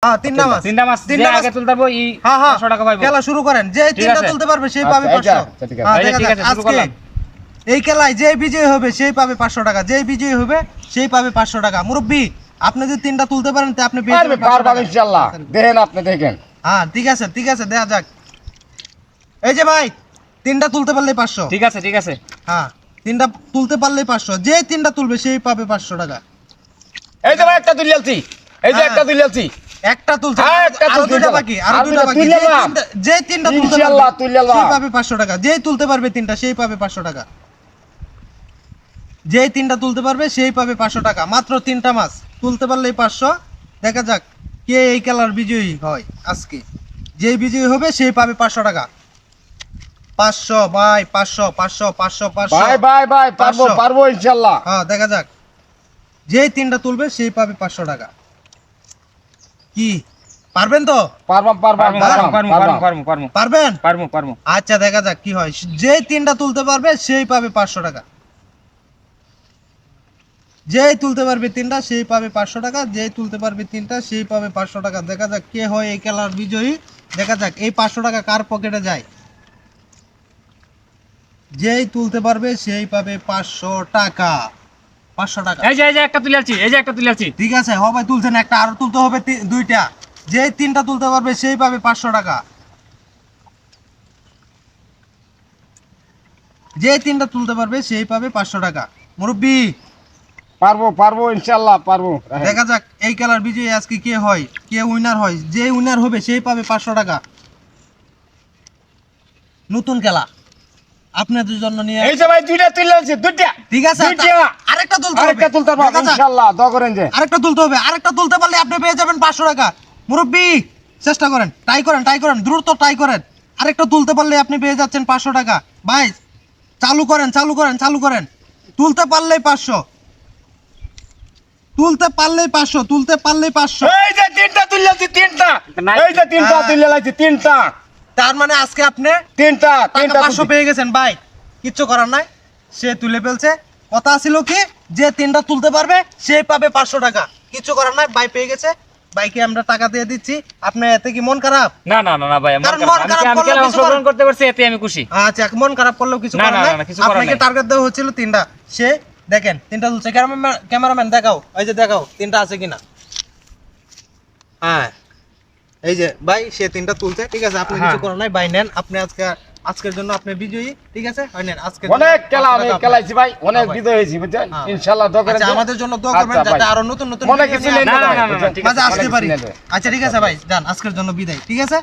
হ্যাঁ তিনটা মাছ যে আগে তুলতে পারবো এই 500 টাকা পাইবো। খেলা শুরু করেন, যে তিনটা তুলতে পারবে সেই পাবে 500। ঠিক আছে, শুরু করলাম। এই খেলায় যে বিজয়ী হবে সেই পাবে 500 টাকা, যে বিজয়ী হবে সেই পাবে 500 টাকা। মুরব্বি আপনি যদি তিনটা তুলতে পারেন তে আপনি পেয়ে যাবেন 500 টাকা ইনশাআল্লাহ। দেখেন আপনি দেখেন। হ্যাঁ ঠিক আছে দেয়া যাক। এই যে ভাই তিনটা তুলতে পারলেই 500। ঠিক আছে হ্যাঁ তিনটা তুলতে পারলেই 500, যে তিনটা তুলবে সেই পাবে 500 টাকা। এই যে ভাই একটা তুলিয়ালছি, এই যে একটা তুলিয়ালছি। একটা তুলছে, হ্যাঁ, একটা আরো তুলতে দুইটা হবে। বাকি, আরো আরো দুইটা দুইটা বাকি। তুলে নাও। যে তিনটা তুলতে ইনশাআল্লাহ পারবে তুলে নাও। সেই পাবে 500 টাকা, যেই তুলতে পারবে তিনটা সেই পাবে 500 টাকা, যেই তিনটা তুলতে পারবে সেই পাবে 500 টাকা। মাত্র তিনটা মাছ তুলতে পারলেই 500। দেখা যাক কে এই খেলার বিজয়ী হয় আজকে। যেই বিজয়ী হবে সেই পাবে 500 টাকা। 500 ভাই, 500 500 500 500। ভাই পারবো 500 পারবো ইনশাআল্লাহ। হ্যাঁ দেখা যাক, যেই তিনটা তুলবে সেই পাবে 500 টাকা। কি পারবেন তো? পারবেন? আচ্ছা দেখা যাক কি হয়। যে তিনটা তুলতে পারবে সেই পাবে 500 টাকা, যেই তুলতে পারবে তিনটা সেই পাবে 500 টাকা, যেই তুলতে পারবে তিনটা সেই পাবে 500 টাকা। দেখা যাক কে হয় এই খেলার বিজয়ী। দেখা যাক এই 500 টাকা কার পকেটে যায়। যেই তুলতে পারবে সেই পাবে 500 টাকা। 500 টাকা। এই যে একটা তুলিয়াছি ঠিক আছে, হবে তুলছেন একটা, আরো তুলতে হবে দুইটা। যে তিনটা তুলতে পারবে সেই পাবে 500 টাকা, যে তিনটা তুলতে পারবে সেই পাবে 500 টাকা। মুরব্বি পারবো ইনশাআল্লাহ পারবো। দেখা যাক এই খেলার বিজয়ী আজকে কে হয়, কে উইনার হয়। যে উইনার হবে সেই পাবে 500 টাকা। নতুন খেলা আপনাদের জন্য নিয়ে। এই যে ভাই দুইটা তুলিয়ালছি, দুইটা। ঠিক আছে, আরেকটা তুলতে হবে, আরেকটা তুলতে পারবো দেখা যাক। ইনশাআল্লাহ, দোয়া করেন যে। আরেকটা তুলতে হবে, আরেকটা তুলতে পারলে আপনি পেয়ে যাবেন 500 টাকা। মুরব্বি চেষ্টা করেন, ট্রাই করেন, দ্রুত ট্রাই করেন। আরেকটা তুলতে পারলে আপনি পেয়ে যাচ্ছেন 500 টাকা। ভাই চালু করেন। তুলতে পারলেই 500, তুলতে পারলেই 500। এই যে তিনটা তুলিয়ালছি, তিনটা। এই যে তিনটা তুলিয়ালছি, তিনটা। তার মানে আজকে আপনি তিনটা 500 পেয়ে গেছেন ভাই। কিচ্ছু করার নাই, সে তুলে ফেলছে। কথা ছিল কি, যে তিনটা তুলতে পারবে সে পাবে 500 টাকা। কিচ্ছু করার নাই, ভাই পেয়ে গেছে। ভাইকে আমরা টাকা দিয়ে দিচ্ছি। আপনার এতে কি মন খারাপ? না ভাই, আমি অংশগ্রহণ করতে পারছি এতে আমি খুশি। আচ্ছা মন খারাপ করলেও কিছু করার নাই। আপনাকে টার্গেট দেওয়া হচ্ছিল তিনটা, সে দেখেন তিনটা তুলছে। ক্যামেরাম্যান দেখাও, এই যে দেখাও তিনটা আছে কিনা। হ্যাঁ এই যে ভাই সে তিনটা তুলছে। ঠিক আছে, আপনি কিছু করার নাই ভাই, নেন আপনি আজকের জন্য আপনি বিজয়ী। ঠিক আছে ভাই, নেন। আজকে অনেক খেলা আমি খেলাইছি ভাই, অনেক বিজয় হয়েছি বুঝছেন। ইনশাআল্লাহ দোয়া করেন। আচ্ছা আমাদের জন্য দোয়া করবেন যাতে আরো নতুন মনে কিছু নেই মাঝে আসতে পারি। আচ্ছা ঠিক আছে ভাই, যান আজকের জন্য বিদায়। ঠিক আছে।